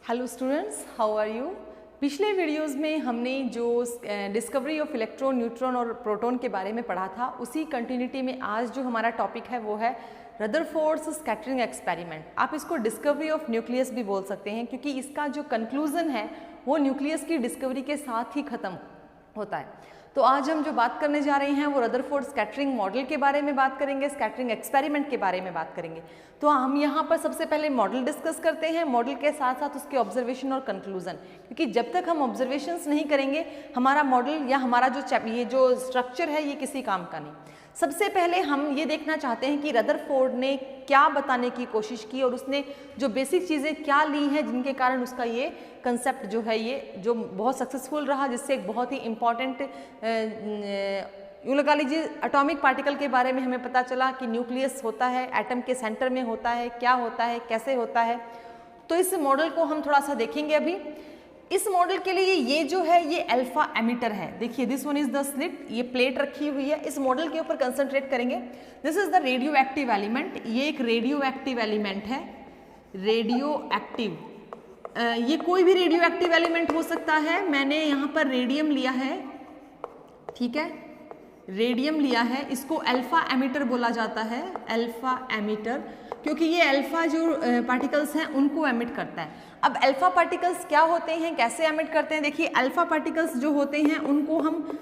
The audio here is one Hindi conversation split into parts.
Hello students, how are you. पिछले वीडियोस में हमने जो डिस्कवरी ऑफ इलेक्ट्रॉन, न्यूट्रॉन और प्रोटॉन के बारे में पढ़ा था, उसी कंटिन्यूटी में आज जो हमारा टॉपिक है वो है रदरफोर्ड्स स्कैटरिंग एक्सपेरिमेंट। आप इसको डिस्कवरी ऑफ न्यूक्लियस भी बोल सकते हैं, क्योंकि इसका जो कंक्लूजन है वो न्यूक्लियस की डिस्कवरी के साथ ही खत्म होता है। तो आज हम जो बात करने जा रहे हैं वो रदरफोर्ड स्कैटरिंग मॉडल के बारे में बात करेंगे, स्कैटरिंग एक्सपेरिमेंट के बारे में बात करेंगे। तो हम यहाँ पर सबसे पहले मॉडल डिस्कस करते हैं, मॉडल के साथ साथ उसके ऑब्जर्वेशन और कंक्लूजन, क्योंकि जब तक हम ऑब्जर्वेशंस नहीं करेंगे हमारा मॉडल या हमारा ये जो स्ट्रक्चर है ये किसी काम का नहीं। सबसे पहले हम ये देखना चाहते हैं कि रदरफोर्ड ने क्या बताने की कोशिश की और उसने जो बेसिक चीज़ें क्या ली हैं जिनके कारण उसका ये कंसेप्ट जो है ये जो बहुत सक्सेसफुल रहा, जिससे एक बहुत ही इम्पॉर्टेंट यूँ लगा लीजिए एटॉमिक पार्टिकल के बारे में हमें पता चला कि न्यूक्लियस होता है, एटम के सेंटर में होता है, क्या होता है, कैसे होता है। तो इस मॉडल को हम थोड़ा सा देखेंगे अभी। इस मॉडल के लिए ये जो है ये अल्फा एमिटर है। देखिए this one is the slit, ये प्लेट रखी हुई है। इस मॉडल के ऊपर कंसंट्रेट करेंगे। This is the radio active element, ये एक रेडियो एक्टिव एलिमेंट है। रेडियो एक्टिव, ये कोई भी रेडियो एक्टिव एलिमेंट हो सकता है। मैंने यहाँ पर रेडियम लिया है, ठीक है, रेडियम लिया है। इसको अल्फा एमिटर बोला जाता है, अल्फा एमिटर, क्योंकि ये अल्फा जो पार्टिकल्स हैं उनको एमिट करता है। अब अल्फा पार्टिकल्स क्या होते हैं, कैसे एमिट करते हैं? देखिए अल्फा पार्टिकल्स जो होते हैं उनको हम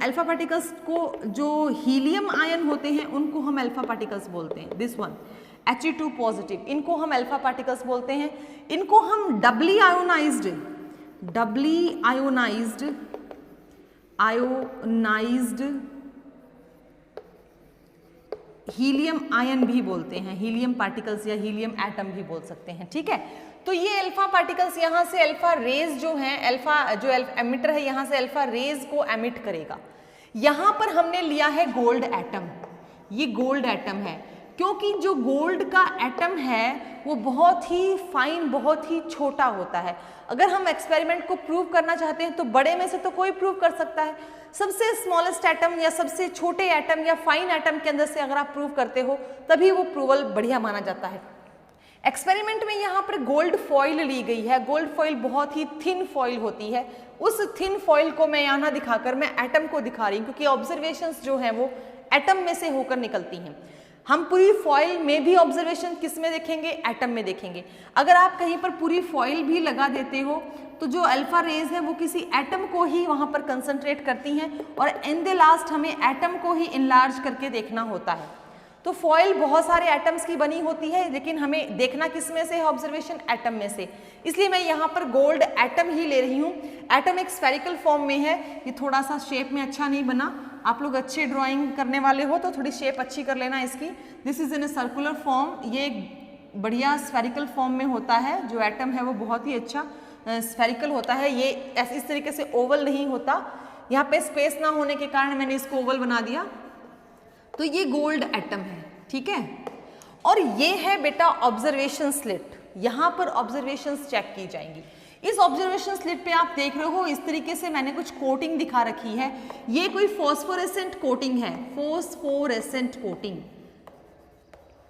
अल्फा पार्टिकल्स को जो हीलियम आयन होते हैं उनको हम अल्फा पार्टिकल्स बोलते हैं। दिस वन He2 पॉजिटिव, इनको हम अल्फा पार्टिकल्स बोलते हैं। इनको हम डबली आयोनाइज्ड हीलियम आयन भी बोलते हैं, हीलियम पार्टिकल्स या हीलियम एटम भी बोल सकते हैं, ठीक है। तो ये अल्फा पार्टिकल्स यहाँ से अल्फा रेज जो हैं, अल्फा जो एमिटर है यहाँ से अल्फा रेज को एमिट करेगा। यहाँ पर हमने लिया है गोल्ड एटम, ये गोल्ड एटम है, क्योंकि जो गोल्ड का एटम है वो बहुत ही फाइन, बहुत ही छोटा होता है। अगर हम एक्सपेरिमेंट को प्रूव करना चाहते हैं तो बड़े में से तो कोई प्रूव कर सकता है, सबसे स्मॉलेस्ट एटम या सबसे छोटे एटम या फाइन एटम के अंदर से अगर आप प्रूव करते हो तभी वो प्रूवल बढ़िया माना जाता है। एक्सपेरिमेंट में यहाँ पर गोल्ड फॉइल ली गई है। गोल्ड फॉइल बहुत ही थिन फॉइल होती है। उस थिन फॉइल को मैं यहाँ दिखाकर मैं एटम को दिखा रही हूँ, क्योंकि ऑब्जर्वेशंस जो हैं वो एटम में से होकर निकलती हैं। हम पूरी फॉइल में भी ऑब्जर्वेशन किस में देखेंगे? एटम में देखेंगे। अगर आप कहीं पर पूरी फॉइल भी लगा देते हो तो जो अल्फा रेज है वो किसी एटम को ही वहां पर कंसंट्रेट करती हैं और इन द लास्ट हमें एटम को ही इनलार्ज करके देखना होता है। तो फॉइल बहुत सारे एटम्स की बनी होती है, लेकिन हमें देखना किस में से है ऑब्जर्वेशन? एटम में से। इसलिए मैं यहाँ पर गोल्ड एटम ही ले रही हूँ। एटम एक स्फेरिकल फॉर्म में है, ये थोड़ा सा शेप में अच्छा नहीं बना। आप लोग अच्छे ड्राइंग करने वाले हो तो थोड़ी शेप अच्छी कर लेना इसकी। This is in a circular form, ये एक बढ़िया स्फेरिकल फॉर्म में होता है। जो एटम है वो बहुत ही अच्छा स्फेरिकल होता है, ये इस तरीके से ओवल नहीं होता। यहाँ पे स्पेस ना होने के कारण मैंने इसको ओवल बना दिया। तो ये गोल्ड एटम है, ठीक है। और ये है बेटा ऑब्जर्वेशन स्लिट, यहाँ पर ऑब्जर्वेशंस चेक की जाएंगी। इस ऑब्जर्वेशन स्लिट पे आप देख रहे हो इस तरीके से मैंने कुछ कोटिंग दिखा रखी है। ये कोई फॉस्फोरेसेंट कोटिंग है, फॉस्फोरेसेंट कोटिंग।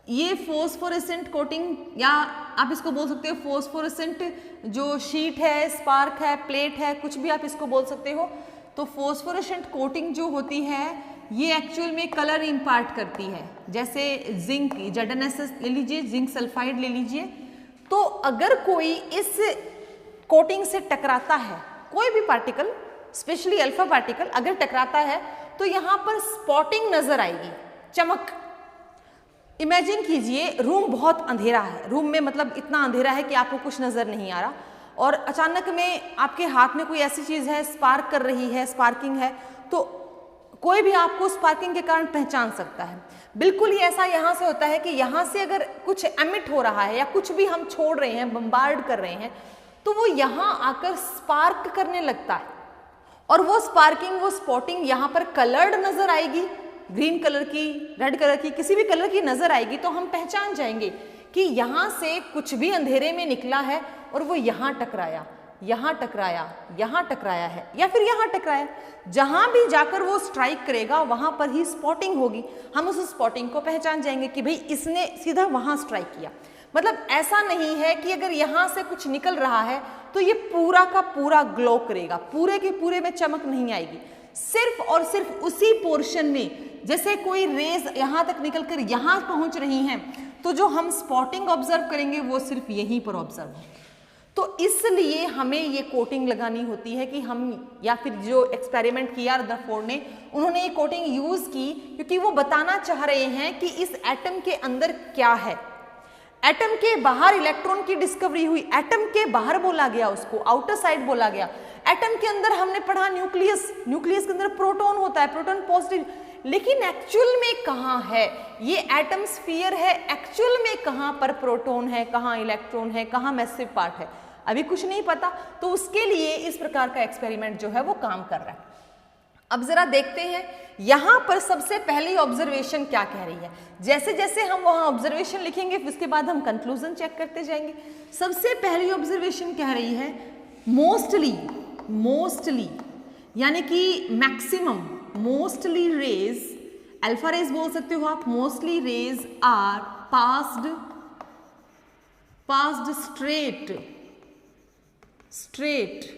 ये फॉस्फोरेसेंट कोटिंग, या आप इसको बोल सकते हो फॉस्फोरेसेंट जो शीट है, स्पार्क है, प्लेट है, कुछ भी आप इसको बोल सकते हो। तो फॉस्फोरेसेंट कोटिंग जो होती है ये एक्चुअल में कलर इम्पार्ट करती है। जैसे जिंक, ZnSS ले लीजिए, जिंक सल्फाइड ले लीजिए। तो अगर कोई इस कोटिंग से टकराता है, कोई भी पार्टिकल, स्पेशली अल्फा पार्टिकल अगर टकराता है तो यहाँ पर स्पॉटिंग नजर आएगी, चमक। इमेजिन कीजिए रूम बहुत अंधेरा है, रूम में मतलब इतना अंधेरा है कि आपको कुछ नजर नहीं आ रहा, और अचानक में आपके हाथ में कोई ऐसी चीज है, स्पार्क कर रही है, स्पार्किंग है, तो कोई भी आपको स्पार्किंग के कारण पहचान सकता है। बिल्कुल ही ऐसा यहाँ से होता है कि यहाँ से अगर कुछ एमिट हो रहा है या कुछ भी हम छोड़ रहे हैं, बम्बार्ड कर रहे हैं, तो वो यहाँ आकर स्पार्क करने लगता है, और वो स्पार्किंग, वो स्पॉटिंग यहाँ पर कलर्ड नजर आएगी, ग्रीन कलर की, रेड कलर की, किसी भी कलर की नजर आएगी। तो हम पहचान जाएंगे कि यहाँ से कुछ भी अंधेरे में निकला है और वो यहाँ टकराया, यहाँ टकराया, यहाँ टकराया है, या फिर यहाँ टकराया। जहां भी जाकर वो स्ट्राइक करेगा वहां पर ही स्पॉटिंग होगी। हम उस स्पॉटिंग को पहचान जाएंगे कि भाई इसने सीधा वहां स्ट्राइक किया। मतलब ऐसा नहीं है कि अगर यहां से कुछ निकल रहा है तो ये पूरा का पूरा ग्लो करेगा, पूरे के पूरे में चमक नहीं आएगी, सिर्फ और सिर्फ उसी पोर्शन में। जैसे कोई रेज यहां तक निकलकर यहां पहुंच रही हैं तो जो हम स्पॉटिंग ऑब्जर्व करेंगे वो सिर्फ यहीं पर ऑब्जर्व होगी। तो इसलिए हमें ये कोटिंग लगानी होती है कि हम, या फिर जो एक्सपेरिमेंट किया रदरफोर्ड ने, उन्होंने ये कोटिंग यूज की क्योंकि वो बताना चाह रहे हैं कि इस एटम के अंदर क्या है। एटम के बाहर इलेक्ट्रॉन की डिस्कवरी हुई, एटम के बाहर बोला गया उसको, आउटर साइड बोला गया। एटम के अंदर हमने पढ़ा न्यूक्लियस, न्यूक्लियस के अंदर प्रोटॉन होता है, प्रोटॉन पॉजिटिव, लेकिन एक्चुअल में कहाँ है ये एटम स्फीयर है, एक्चुअल में कहाँ पर प्रोटॉन है, कहाँ इलेक्ट्रॉन है, कहाँ मैसिव पार्ट है, अभी कुछ नहीं पता। तो उसके लिए इस प्रकार का एक्सपेरिमेंट जो है वो काम कर रहा है। अब जरा देखते हैं यहां पर सबसे पहली ऑब्जर्वेशन क्या कह रही है। जैसे जैसे हम वहां ऑब्जर्वेशन लिखेंगे उसके बाद हम कंक्लूजन चेक करते जाएंगे। सबसे पहली ऑब्जर्वेशन कह रही है मोस्टली, मोस्टली यानी कि maximum, mostly rays, alpha rays बोल सकते हो आप, mostly rays are passed straight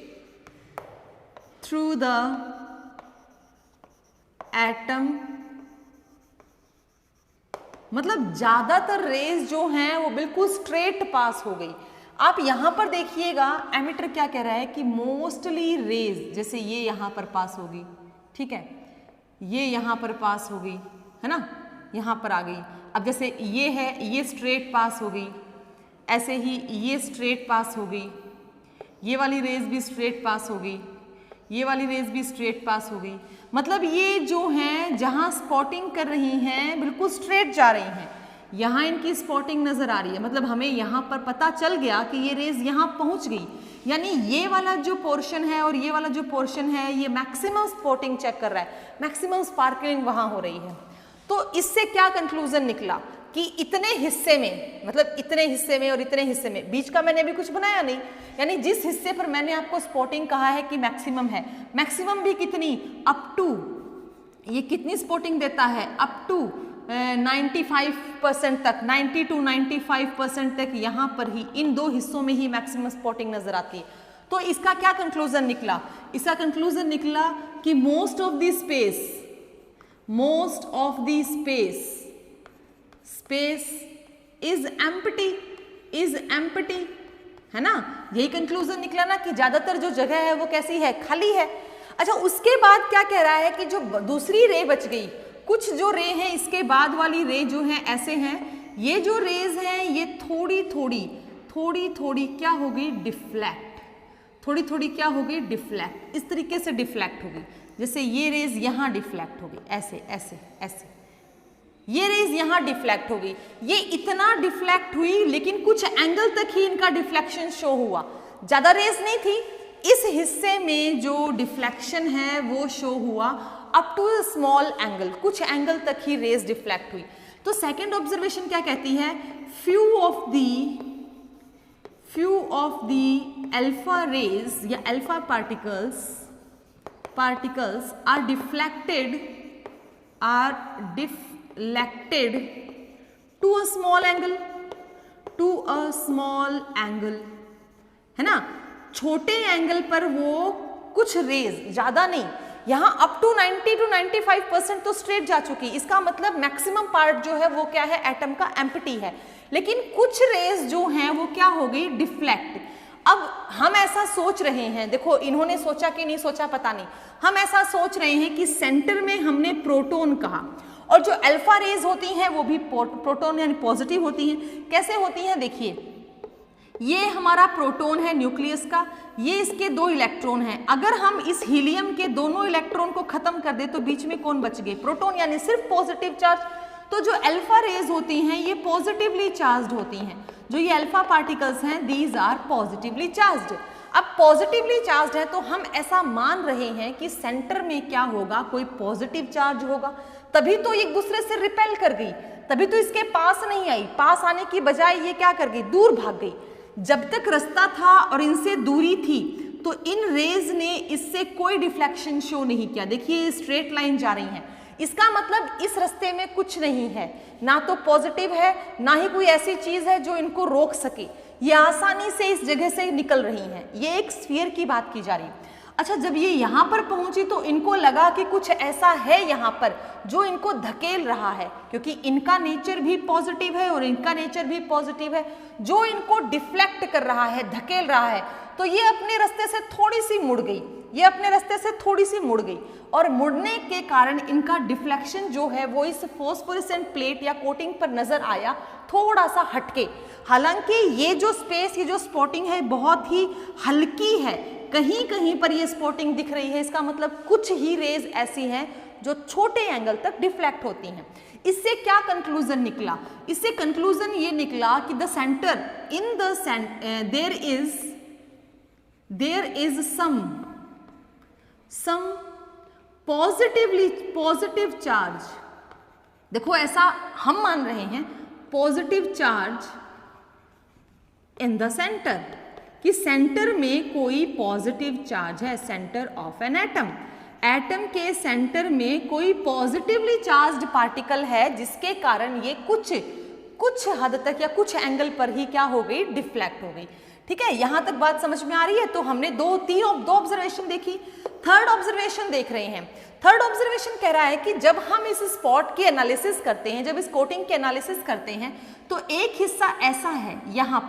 through the atom, मतलब ज्यादातर रेज जो हैं वो बिल्कुल स्ट्रेट पास हो गई। आप यहां पर देखिएगा एमिटर क्या कह रहा है कि मोस्टली रेज, जैसे ये यहां पर पास होगी, ठीक है, ये यहां पर पास हो गई है ना, यहां पर आ गई। अब जैसे ये है, ये स्ट्रेट पास हो गई, ऐसे ही ये स्ट्रेट पास हो गई, ये वाली रेज भी स्ट्रेट पास हो गई, ये वाली रेज भी स्ट्रेट पास हो गई। मतलब ये जो हैं जहां स्पॉटिंग कर रही हैं बिल्कुल स्ट्रेट जा रही हैं, यहाँ इनकी स्पॉटिंग नजर आ रही है। मतलब हमें यहाँ पर पता चल गया कि ये रेज यहाँ पहुंच गई, यानी ये वाला जो पोर्शन है और ये वाला जो पोर्शन है ये मैक्सिमम स्पॉटिंग चेक कर रहा है, मैक्सिमम स्पार्कलिंग वहां हो रही है। तो इससे क्या कंक्लूजन निकला कि इतने हिस्से में, मतलब इतने हिस्से में और इतने हिस्से में, बीच का मैंने अभी कुछ बनाया नहीं, यानी जिस हिस्से पर मैंने आपको स्पॉटिंग कहा है कि मैक्सिमम है, मैक्सिमम भी कितनी, अप टू, ये कितनी स्पॉटिंग देता है, अप टू 95% तक, 90 to 95% तक यहाँ पर ही इन दो हिस्सों में ही मैक्सिमम स्पॉटिंग नजर आती है। तो इसका क्या कंक्लूजन निकला, इसका कंक्लूजन निकला कि most of the space is empty, है ना, यही कंक्लूजन निकला ना कि ज्यादातर जो जगह है वो कैसी है, खाली है। अच्छा, उसके बाद क्या कह रहा है कि जो दूसरी रे बच गई, कुछ जो रे हैं इसके बाद वाली रे जो हैं ऐसे हैं, ये जो रेज हैं ये थोड़ी थोड़ी क्या होगी, डिफ्लेक्ट, थोड़ी क्या होगी, डिफ्लेक्ट, इस तरीके से डिफ्लेक्ट होगी। जैसे ये रेज यहाँ डिफ्लेक्ट होगी, ऐसे ऐसे ऐसे, ये रेज यहाँ डिफ्लेक्ट हो गई, ये इतना डिफ्लेक्ट हुई लेकिन कुछ एंगल तक ही इनका डिफ्लेक्शन शो हुआ, ज्यादा रेज नहीं थी। इस हिस्से में जो डिफ्लेक्शन है वो शो हुआ up to a small angle, कुछ एंगल तक ही रेज डिफ्लेक्ट हुई। तो सेकंड ऑब्जर्वेशन क्या कहती है, few of the alpha rays या alpha particles are deflected to a small angle, है ना, छोटे एंगल पर वो कुछ रेज, ज्यादा नहीं, यहां अप टू 90 to 95% तो स्ट्रेट जा चुकी, इसका मतलब मैक्सिमम पार्ट जो है वो क्या है, एटम का एम्प्टी है, लेकिन कुछ रेज जो हैं वो क्या हो गई, डिफ्लेक्ट। अब हम ऐसा सोच रहे हैं, देखो इन्होंने सोचा कि नहीं सोचा पता नहीं, हम ऐसा सोच रहे हैं कि सेंटर में हमने प्रोटॉन कहा और जो अल्फा रेज होती हैं वो भी प्रोटॉन यानी पॉजिटिव होती हैं। कैसे होती हैं, देखिए ये हमारा प्रोटॉन है न्यूक्लियस का, ये इसके 2 इलेक्ट्रॉन हैं। अगर हम इस हीलियम के दोनों इलेक्ट्रॉन को खत्म कर दे तो बीच में कौन बच गए, प्रोटॉन, यानी सिर्फ पॉजिटिव चार्ज। तो जो अल्फा रेज होती हैं ये पॉजिटिवली चार्ज्ड होती हैं, जो ये अल्फा पार्टिकल्स हैं दीज आर पॉजिटिवली चार्ज्ड। अब पॉजिटिवली चार्ज्ड है तो हम ऐसा मान रहे हैं कि सेंटर में क्या होगा, कोई पॉजिटिव चार्ज होगा, तभी तो एक दूसरे से रिपेल कर गई, तभी तो इसके पास नहीं आई, पास आने की बजाय ये क्या कर गई, दूर भाग गई। जब तक रास्ता था और इनसे दूरी थी तो इन रेज ने इससे कोई डिफ्लेक्शन शो नहीं किया। देखिए स्ट्रेट लाइन जा रही हैं, इसका मतलब इस रास्ते में कुछ नहीं है, ना तो पॉजिटिव है ना ही कोई ऐसी चीज है जो इनको रोक सके, ये आसानी से इस जगह से निकल रही हैं। ये एक स्फीयर की बात की जा रही है। अच्छा, जब ये यहाँ पर पहुंची तो इनको लगा कि कुछ ऐसा है यहाँ पर जो इनको धकेल रहा है, क्योंकि इनका नेचर भी पॉजिटिव है और इनका नेचर भी पॉजिटिव है, जो इनको डिफ्लेक्ट कर रहा है, धकेल रहा है। तो ये अपने रास्ते से थोड़ी सी मुड़ गई, ये अपने रास्ते से थोड़ी सी मुड़ गई, और मुड़ने के कारण इनका डिफ्लेक्शन जो है वो इस फॉस्फोरेसेंट प्लेट या कोटिंग पर नजर आया, थोड़ा सा हटके। हालांकि ये जो स्पेस, ये जो स्पॉटिंग है बहुत ही हल्की है, कहीं कहीं पर ये स्पॉटिंग दिख रही है, इसका मतलब कुछ ही रेज ऐसी हैं जो छोटे एंगल तक डिफ्लेक्ट होती हैं। इससे क्या कंक्लूजन निकला? इससे कंक्लूजन ये निकला कि the center in the there is some positive charge. देखो, ऐसा हम मान रहे हैं, positive charge in the center, कि सेंटर में कोई पॉजिटिव चार्ज है, center of an atom. Atom के सेंटर में कोई पॉजिटिवली चार्ज्ड पार्टिकल है, जिसके कारण ये कुछ हद तक या कुछ एंगल पर ही क्या हो गई, डिफ्लेक्ट हो गई। ठीक है, यहां तक बात समझ में आ रही है? तो हमने दो ऑब्जर्वेशन देखी, थर्ड ऑब्जर्वेशन देख रहे हैं। थर्ड ऑब्जर्वेशन कह रहा है कि जब हम इस स्पॉट की एनालिसिस करते हैं, जब इस कोटिंग की एनालिसिस करते हैं, तो एक हिस्सा ऐसा है यहाँ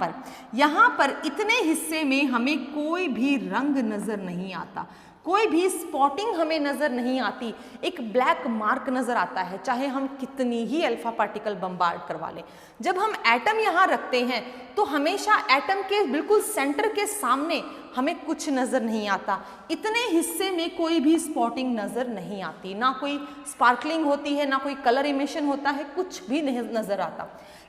पर इतने हिस्से में हमें कोई भी रंग नजर नहीं आता, कोई भी स्पॉटिंग हमें नजर नहीं आती, एक ब्लैक मार्क नजर आता है, चाहे हम कितनी ही अल्फा पार्टिकल बम्बार्ड करवा लें। जब हम एटम यहाँ रखते हैं तो हमेशा एटम के बिल्कुल सेंटर के सामने हमें कुछ नजर नहीं आता, इतने हिस्से में कोई भी स्पॉटिंग नजर नहीं आती, ना कोई स्पार्कलिंग होती है, ना कोई कलर इमिशन होता है, कुछ भी नहीं नजर आता।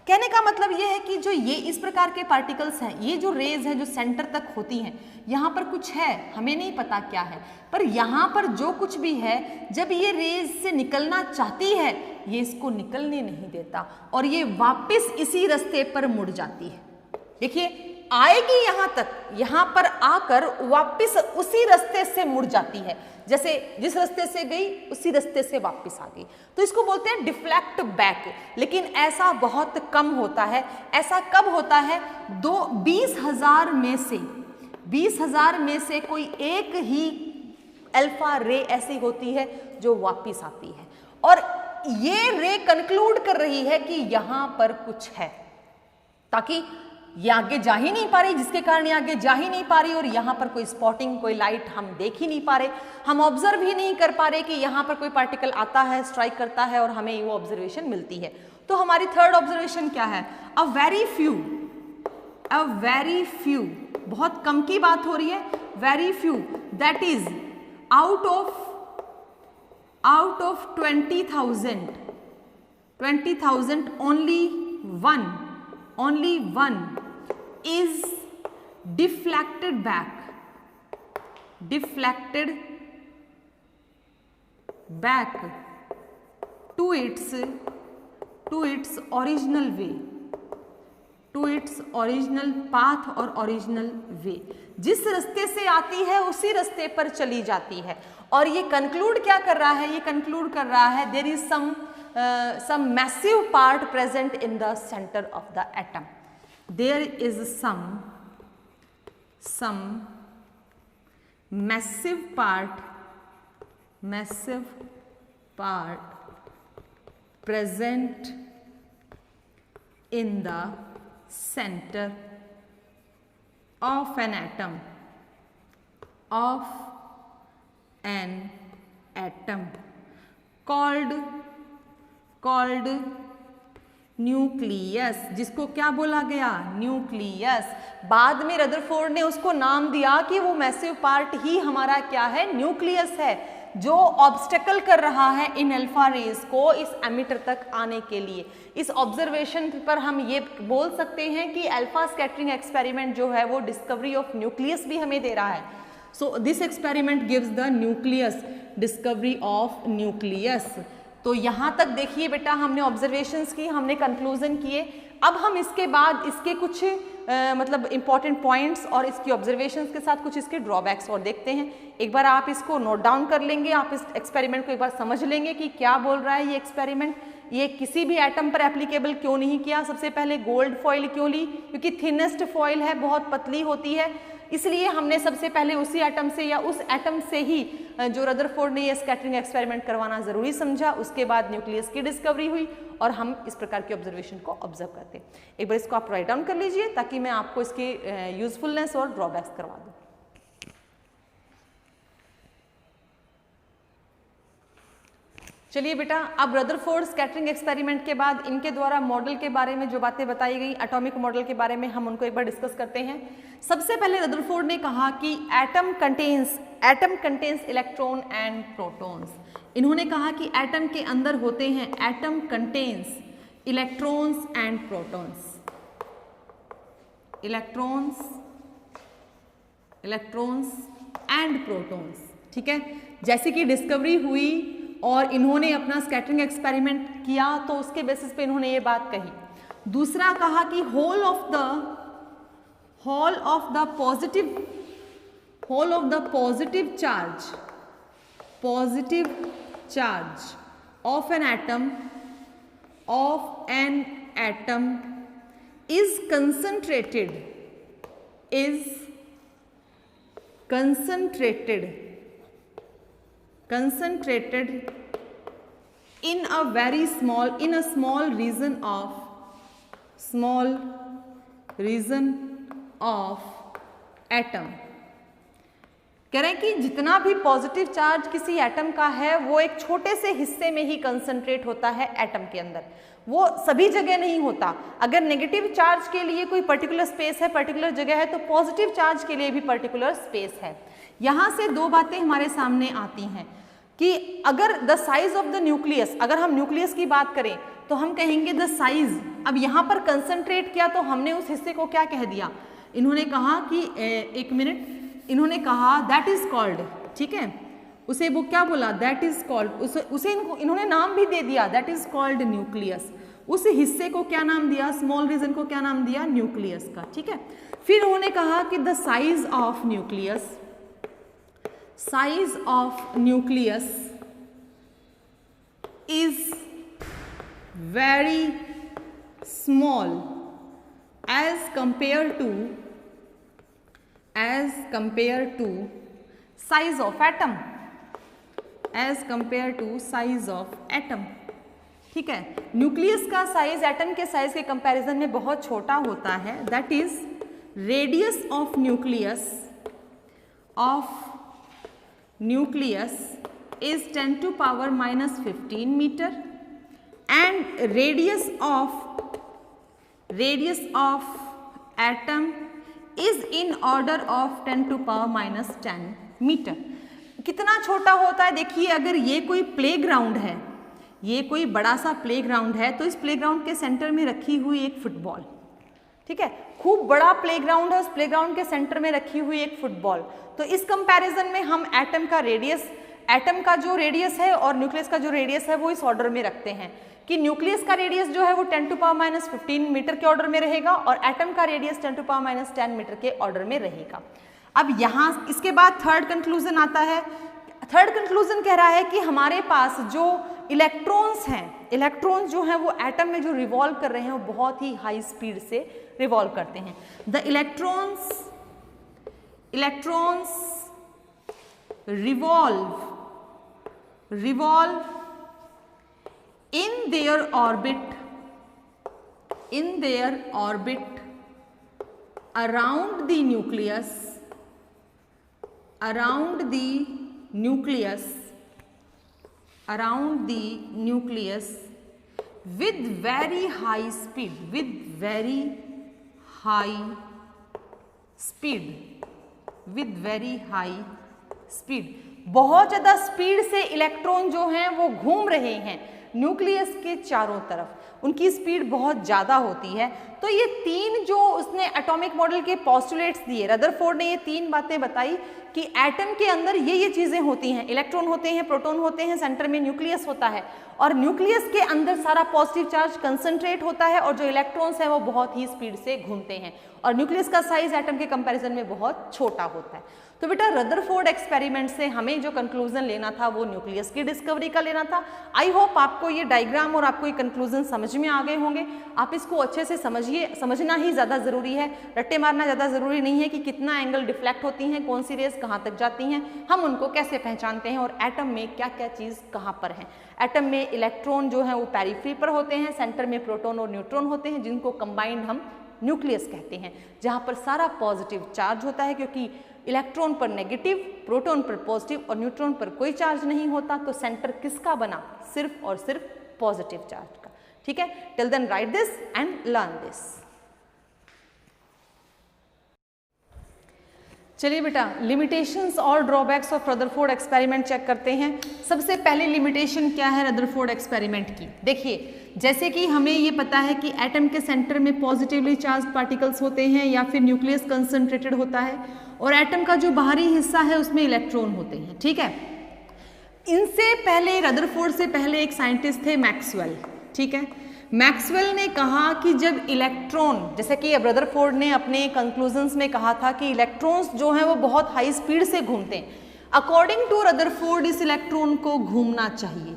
कहने का मतलब ये है कि जो ये इस प्रकार के पार्टिकल्स हैं, ये जो रेज है जो सेंटर तक होती हैं, यहाँ पर कुछ है, हमें नहीं पता क्या है, पर यहाँ पर जो कुछ भी है, जब ये रेज से निकलना चाहती है, ये इसको निकलने नहीं देता और ये वापस इसी रास्ते पर मुड़ जाती है। देखिए, आएगी यहाँ तक, यहाँ पर आकर वापस उसी रास्ते से मुड़ जाती है, जैसे जिस रास्ते से गई उसी रास्ते से वापस आ गई। तो इसको बोलते हैं डिफ्लेक्ट बैक। लेकिन ऐसा बहुत कम होता है। ऐसा कब होता है? 20,000 में से कोई एक ही अल्फा रे ऐसी होती है जो वापस आती है, और ये रे कंक्लूड कर रही है कि यहाँ पर कुछ है, ताकि ये आगे जा ही नहीं पा रही, जिसके कारण ये आगे जा ही नहीं पा रही, और यहाँ पर कोई स्पॉटिंग, कोई लाइट हम देख ही नहीं पा रहे, हम ऑब्जर्व ही नहीं कर पा रहे कि यहाँ पर कोई पार्टिकल आता है, स्ट्राइक करता है और हमें वो ऑब्जर्वेशन मिलती है। तो हमारी थर्ड ऑब्जर्वेशन क्या है? अ वेरी फ्यू, बहुत कम की बात हो रही है, very few, that is out of 20,000 only one is deflected back to its original way, to its original path और original way। जिस रास्ते से आती है उसी रास्ते पर चली जाती है। और ये कंक्लूड क्या कर रहा है? ये कंक्लूड कर रहा है there is some massive part present in the center of the atom. There is some massive part present in the center of an atom called nucleus, जिसको क्या बोला गया? न्यूक्लियस। बाद में रदरफोर्ड ने उसको नाम दिया कि वो मैसिव पार्ट ही हमारा क्या है? न्यूक्लियस है, जो ऑब्स्टेकल कर रहा है इन अल्फा रेज को इस एमिटर तक आने के लिए। इस ऑब्जर्वेशन पर हम ये बोल सकते हैं कि अल्फा स्कैटरिंग एक्सपेरिमेंट जो है वो डिस्कवरी ऑफ न्यूक्लियस भी हमें दे रहा है। So this experiment gives the nucleus, discovery of nucleus. तो यहाँ तक देखिए बेटा, हमने ऑब्जर्वेशंस की, हमने कंक्लूजन किए। अब हम इसके बाद इसके कुछ मतलब इंपॉर्टेंट पॉइंट्स और इसकी ऑब्जर्वेशंस के साथ कुछ इसके ड्रॉबैक्स और देखते हैं। एक बार आप इसको नोट डाउन कर लेंगे, आप इस एक्सपेरिमेंट को एक बार समझ लेंगे कि क्या बोल रहा है ये एक्सपेरिमेंट, ये किसी भी एटम पर एप्लीकेबल क्यों नहीं किया। सबसे पहले गोल्ड फॉइल क्यों ली, क्योंकि थिनेस्ट फॉइल है, बहुत पतली होती है, इसलिए हमने सबसे पहले उसी एटम से या उस एटम से ही जो रदरफोर्ड ने ये स्कैटरिंग एक्सपेरिमेंट करवाना जरूरी समझा। उसके बाद न्यूक्लियस की डिस्कवरी हुई और हम इस प्रकार के ऑब्जर्वेशन को ऑब्जर्व करते। एक बार इसको आप राइट डाउन कर लीजिए ताकि मैं आपको इसकी यूजफुलनेस और ड्रॉबैक्स करवा दूं। चलिए बेटा, अब रदरफोर्ड स्कैटरिंग एक्सपेरिमेंट के बाद इनके द्वारा मॉडल के बारे में जो बातें बताई गई, एटॉमिक मॉडल के बारे में, हम उनको एक बार डिस्कस करते हैं। सबसे पहले रदरफोर्ड ने कहा कि atom contains electron and protons. इन्होंने कहा कि एटम के अंदर होते हैं, atom contains electrons and protons, electrons and protons. ठीक है, जैसे कि डिस्कवरी हुई और इन्होंने अपना स्कैटरिंग एक्सपेरिमेंट किया तो उसके बेसिस पे इन्होंने ये बात कही। दूसरा कहा कि whole of the positive charge of an atom is concentrated in a small region of atom। कह रहे हैं कि जितना भी पॉजिटिव चार्ज किसी एटम का है वो एक छोटे से हिस्से में ही कंसंट्रेट होता है एटम के अंदर, वो सभी जगह नहीं होता। अगर नेगेटिव चार्ज के लिए कोई पर्टिकुलर स्पेस है, पर्टिकुलर जगह है, तो पॉजिटिव चार्ज के लिए भी पर्टिकुलर स्पेस है। यहां से दो बातें हमारे सामने आती हैं कि अगर the size of the nucleus, अगर हम न्यूक्लियस की बात करें तो हम कहेंगे द साइज। अब यहां पर कंसंट्रेट किया तो हमने उस हिस्से को क्या कह दिया, इन्होंने कहा कि एक मिनट, इन्होंने कहा दैट इज कॉल्ड, ठीक है, उसे वो क्या बोला, दैट इज कॉल्ड, उसे इन्होंने नाम भी दे दिया, दैट इज कॉल्ड न्यूक्लियस। उस हिस्से को क्या नाम दिया, स्मॉल रीजन को क्या नाम दिया, न्यूक्लियस का। ठीक है, फिर उन्होंने कहा कि the size of nucleus is very small as compared to size of atom, ठीक है। न्यूक्लियस का साइज एटम के साइज के कंपैरिजन में बहुत छोटा होता है। That is radius of nucleus is 10 to power minus 15 meter and radius of atom is in order of 10 to power minus 10 meter। कितना छोटा होता है, देखिए अगर ये कोई प्लेग्राउंड है, ये कोई बड़ा सा प्लेग्राउंड है, तो इस प्लेग्राउंड के सेंटर में रखी हुई एक फुटबॉल, ठीक है, खूब बड़ा प्लेग्राउंड है, उस प्लेग्राउंड के सेंटर में रखी हुई एक फुटबॉल। तो इस कंपैरिजन में हम एटम का जो रेडियस है और न्यूक्लियस का जो रेडियस है वो इस ऑर्डर में रखते हैं कि न्यूक्लियस का रेडियस जो है वो 10 टू पावर माइनस 15 मीटर के ऑर्डर में रहेगा और एटम का radius 10 to power minus 10 meter के ऑर्डर में रहेगा। अब यहाँ इसके बाद थर्ड कंक्लूजन आता है। थर्ड कंक्लूजन कह रहा है कि हमारे पास जो इलेक्ट्रॉन्स हैं, इलेक्ट्रॉन्स जो हैं वो एटम में जो रिवॉल्व कर रहे हैं वो बहुत ही हाई स्पीड से रिवॉल्व करते हैं। The electrons revolve in their orbit around the nucleus with very high speed। बहुत ज़्यादा स्पीड से इलेक्ट्रॉन जो हैं वो घूम रहे हैं न्यूक्लियस के चारों तरफ उनकी स्पीड बहुत ज़्यादा होती है। तो ये 3 जो उसने एटॉमिक मॉडल के पोस्टुलेट्स दिए, रदरफोर्ड ने ये 3 बातें बताई कि एटम के अंदर ये चीज़ें होती हैं, इलेक्ट्रॉन होते हैं, प्रोटॉन होते हैं, सेंटर में न्यूक्लियस होता है और न्यूक्लियस के अंदर सारा पॉजिटिव चार्ज कंसंट्रेट होता है और जो इलेक्ट्रॉन्स हैं वो बहुत ही स्पीड से घूमते हैं और न्यूक्लियस का साइज एटम के कंपैरिजन में बहुत छोटा होता है। तो बेटा रदरफोर्ड एक्सपेरिमेंट से हमें जो कंक्लूजन लेना था वो न्यूक्लियस की डिस्कवरी का लेना था। आई होप आपको ये डायग्राम और आपको ये कंक्लूजन समझ में आ गए होंगे। आप इसको अच्छे से समझिए, समझना ही ज़्यादा ज़रूरी है, रट्टे मारना ज़्यादा ज़रूरी नहीं है कि कितना एंगल डिफ्लेक्ट होती हैं, कौन सी रेस कहाँ तक जाती हैं, हम उनको कैसे पहचानते हैं और एटम में क्या क्या चीज़ कहाँ पर है। एटम में इलेक्ट्रॉन जो है वो पेरिफेरी पर होते हैं, सेंटर में प्रोटॉन और न्यूट्रॉन होते हैं जिनको कंबाइंड हम न्यूक्लियस कहते हैं, जहाँ पर सारा पॉजिटिव चार्ज होता है क्योंकि इलेक्ट्रॉन पर नेगेटिव, प्रोटॉन पर पॉजिटिव और न्यूट्रॉन पर कोई चार्ज नहीं होता। तो सेंटर किसका बना? सिर्फ और सिर्फ पॉजिटिव चार्ज का। ठीक है, till then write this and learn this. चलिए बेटा लिमिटेशंस और drawbacks of Rutherford experiment check करते हैं। सबसे पहले लिमिटेशन क्या है रदरफोर्ड एक्सपेरिमेंट की? देखिए जैसे कि हमें ये पता है कि एटम के सेंटर में पॉजिटिवली चार्ज पार्टिकल्स होते हैं या फिर न्यूक्लियस कंसंट्रेटेड होता है और एटम का जो बाहरी हिस्सा है उसमें इलेक्ट्रॉन होते हैं। ठीक है, इनसे पहले रदरफोर्ड से पहले एक साइंटिस्ट थे मैक्सवेल। ठीक है, मैक्सवेल ने कहा कि जब इलेक्ट्रॉन, जैसे कि रदरफोर्ड ने अपने कंक्लूजन्स में कहा था कि इलेक्ट्रॉन्स जो हैं वो बहुत हाई स्पीड से घूमते हैं, अकॉर्डिंग टू रदरफोर्ड इस इलेक्ट्रॉन को घूमना चाहिए।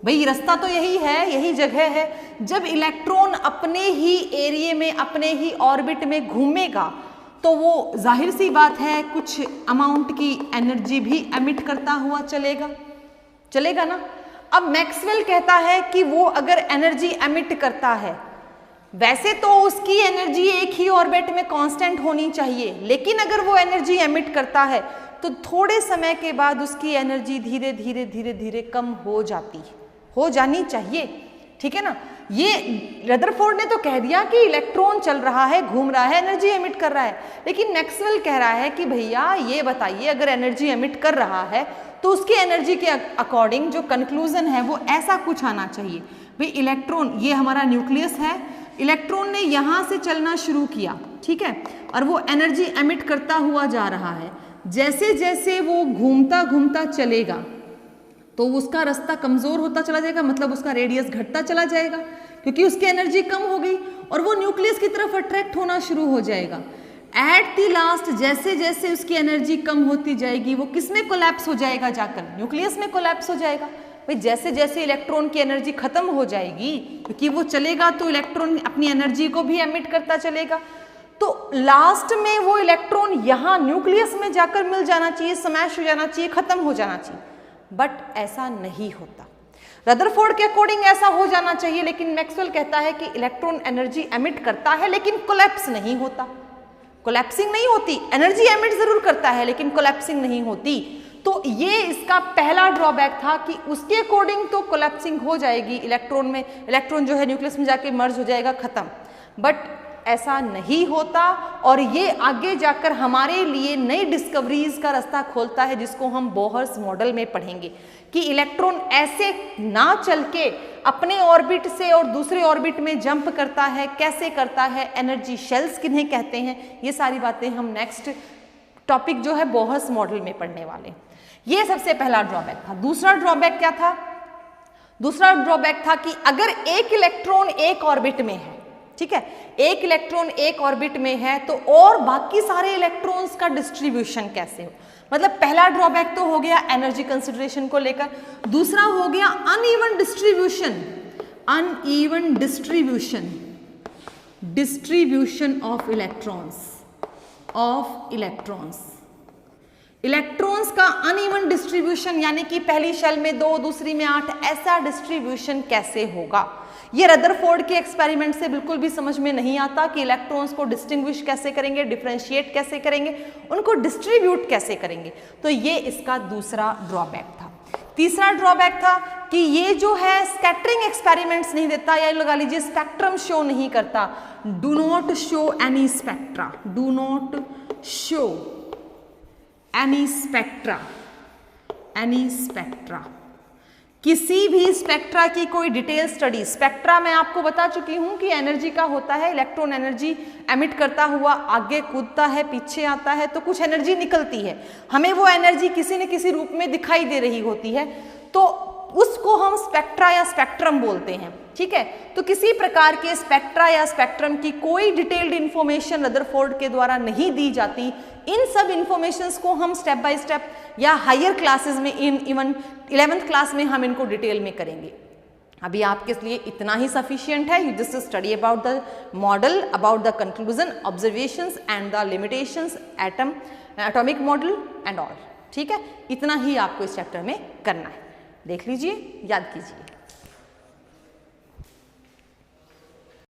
भाई रास्ता तो यही है, यही जगह है। जब इलेक्ट्रॉन अपने ही एरिया में, अपने ही ऑर्बिट में घूमेगा तो वो जाहिर सी बात है कुछ अमाउंट की एनर्जी भी एमिट करता हुआ चलेगा ना। अब मैक्सवेल कहता है कि वो अगर एनर्जी एमिट करता है, वैसे तो उसकी एनर्जी एक ही ऑर्बिट में कांस्टेंट होनी चाहिए, लेकिन अगर वो एनर्जी एमिट करता है तो थोड़े समय के बाद उसकी एनर्जी धीरे धीरे कम हो जानी चाहिए। ठीक है ना, ये रदरफोर्ड ने तो कह दिया कि इलेक्ट्रॉन चल रहा है, घूम रहा है, एनर्जी एमिट कर रहा है, लेकिन मैक्सवेल कह रहा है कि भैया ये बताइए अगर एनर्जी एमिट कर रहा है तो उसकी एनर्जी के अकॉर्डिंग जो कंक्लूजन है वो ऐसा कुछ आना चाहिए। भाई इलेक्ट्रॉन, ये हमारा न्यूक्लियस है, इलेक्ट्रॉन ने यहाँ से चलना शुरू किया, ठीक है, और वो एनर्जी एमिट करता हुआ जा रहा है। जैसे जैसे वो घूमता चलेगा तो उसका रास्ता कमजोर होता चला जाएगा, मतलब उसका रेडियस घटता चला जाएगा क्योंकि उसकी एनर्जी कम हो गई और वो न्यूक्लियस की तरफ अट्रैक्ट होना शुरू हो जाएगा। एट द लास्ट जैसे जैसे उसकी एनर्जी कम होती जाएगी वो किस में कोलैप्स हो जाएगा? जाकर न्यूक्लियस में कोलैप्स हो जाएगा। भाई जैसे जैसे इलेक्ट्रॉन की एनर्जी खत्म हो जाएगी, क्योंकि वो चलेगा तो इलेक्ट्रॉन अपनी एनर्जी को भी एमिट करता चलेगा, तो लास्ट में वो इलेक्ट्रॉन यहाँ न्यूक्लियस में जाकर मिल जाना चाहिए, स्मैश हो जाना चाहिए, खत्म हो जाना चाहिए। बट ऐसा नहीं होता। रदरफोर्ड के अकॉर्डिंग ऐसा हो जाना चाहिए, लेकिन मैक्सवेल कहता है कि इलेक्ट्रॉन एनर्जी एमिट करता है लेकिन कोलैप्स नहीं होता, कोलैप्सिंग नहीं होती। एनर्जी एमिट जरूर करता है लेकिन कोलैप्सिंग नहीं होती। तो ये इसका पहला ड्रॉबैक था कि उसके अकॉर्डिंग तो कोलैप्सिंग हो जाएगी इलेक्ट्रॉन में, इलेक्ट्रॉन जो है न्यूक्लियस में जाके मर्ज हो जाएगा, खत्म। बट ऐसा नहीं होता और ये आगे जाकर हमारे लिए नई डिस्कवरीज का रास्ता खोलता है, जिसको हम बोहर्स मॉडल में पढ़ेंगे कि इलेक्ट्रॉन ऐसे ना चल के अपने ऑर्बिट से और दूसरे ऑर्बिट में जंप करता है, कैसे करता है, एनर्जी शेल्स किन्हें कहते हैं, ये सारी बातें हम नेक्स्ट टॉपिक जो है बोहर्स मॉडल में पढ़ने वाले। ये सबसे पहला ड्रॉबैक था। दूसरा ड्रॉबैक क्या था? दूसरा ड्रॉबैक था कि अगर एक इलेक्ट्रॉन एक ऑर्बिट में है, ठीक है, एक इलेक्ट्रॉन एक ऑर्बिट में है, तो और बाकी सारे इलेक्ट्रॉन्स का डिस्ट्रीब्यूशन कैसे हो? मतलब पहला ड्रॉबैक तो हो गया एनर्जी कंसिडरेशन को लेकर, दूसरा हो गया अनइवन डिस्ट्रीब्यूशन ऑफ इलेक्ट्रॉन्स का अनइवन डिस्ट्रीब्यूशन, यानी कि पहली शेल में 2, दूसरी में 8, ऐसा डिस्ट्रीब्यूशन कैसे होगा? ये रदरफोर्ड के एक्सपेरिमेंट से बिल्कुल भी समझ में नहीं आता कि इलेक्ट्रॉन्स को डिस्टिंग्विश कैसे करेंगे, डिफरेंशिएट कैसे करेंगे, उनको डिस्ट्रीब्यूट कैसे करेंगे। तो ये इसका दूसरा ड्रॉबैक था। तीसरा ड्रॉबैक था कि ये जो है स्कैटरिंग एक्सपेरिमेंट्स नहीं देता, या लगा लीजिए स्पेक्ट्रम शो नहीं करता। Do not show any spectra, do not show any spectra किसी भी स्पेक्ट्रा की कोई डिटेल स्टडी, स्पेक्ट्रा मैं आपको बता चुकी हूं कि एनर्जी का होता है, इलेक्ट्रॉन एनर्जी एमिट करता हुआ आगे कूदता है, पीछे आता है तो कुछ एनर्जी निकलती है, हमें वो एनर्जी किसी न किसी रूप में दिखाई दे रही होती है, तो उसको हम स्पेक्ट्रा या स्पेक्ट्रम बोलते हैं। ठीक है, तो किसी प्रकार के स्पेक्ट्रा या स्पेक्ट्रम की कोई डिटेल्ड इंफॉर्मेशन रदरफोर्ड के द्वारा नहीं दी जाती। इन सब इंफॉर्मेशंस को हम स्टेप बाय स्टेप या हायर क्लासेस में, इवन 11th क्लास में हम इनको डिटेल में करेंगे। अभी आपके लिए इतना ही सफिशिएंट है। You just study about the model, about the conclusion, observations and the limitations, atomic model and all. ठीक है, इतना ही आपको इस चैप्टर में करना है। देख लीजिए, याद कीजिए।